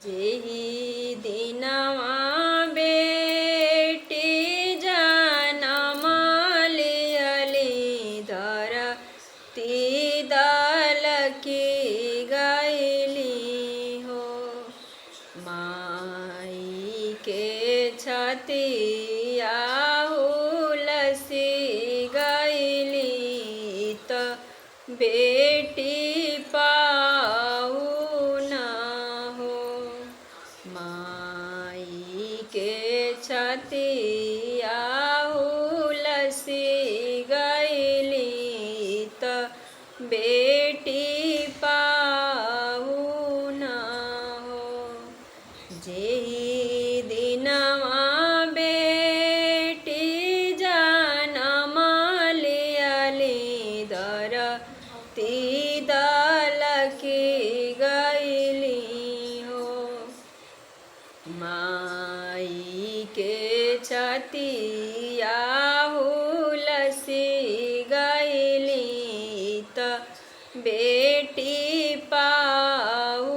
जेहि दिनवा बेटी जनम लियली धरती दलकी गईली हो। माई के छतिया उलसी गईली त बेटी पाऊ ना हो। माई के छतिया उलसी गईली त बेटी पाऊ ना हो। जेहि दिनवा बेटी जनम लियली धरती दलकी गईली हो। माई के छतिया उलसी गईली त बेटी पाऊ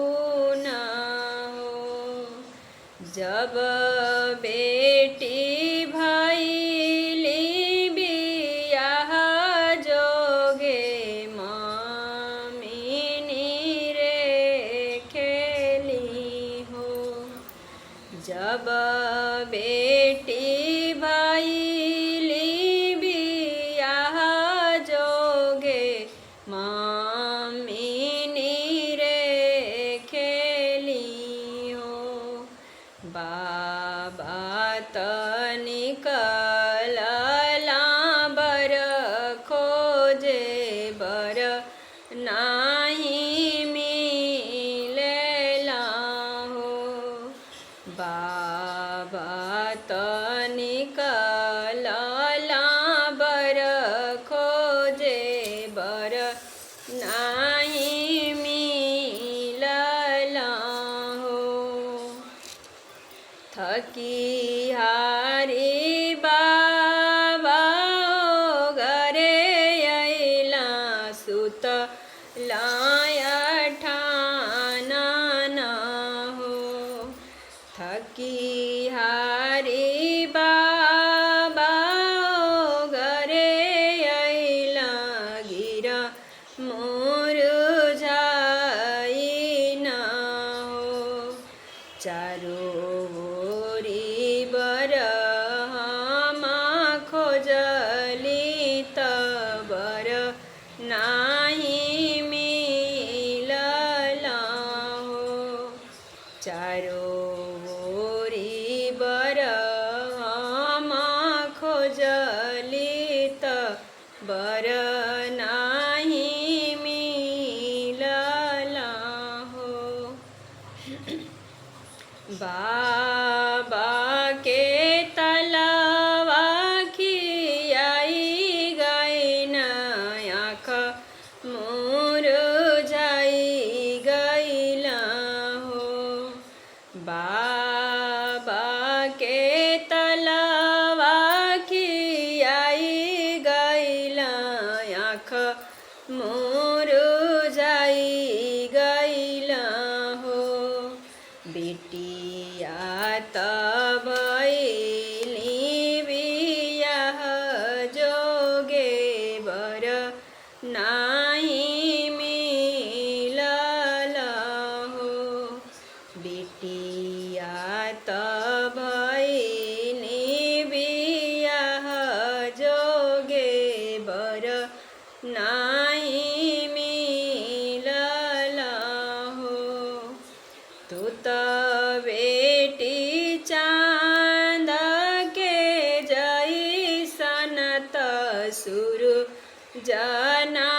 ना हो। जब बेटी भइली बियाह जोगे मामिनी रे खेली हो। जब बेटी भइली बियाह जोगे मामिनी रे खेली हो। बाबा निकलला बर खोजे बर नाही मिलेला हो। बाबा निकलला बर खोजे बर नाही मिलला हो। थकी हारी बाबा घरे अइला सुत लाया ठाना ना हो। थकी हारी बाबा घरे अइला गिरा मुरझाई ना हो। चारो ओरी बरहमा खोजली त बर नाही मिलला हो। चारो ओरी बरहमा खोजली त बर नाही मिलला हो। बाबा के तलवा खियाई गईन आँख मुरझाई गईला हो। बाबा के तलवा खियाई गईला आँख मुरझाई गईला हो। बेटिया तब भइली बियाह जोगे बर नाही मिलला हो। बेटिया तब भइली बियाह जोगे बर नाही मिलला हो। तू त बेटी चांद के जैसन त सुरु जना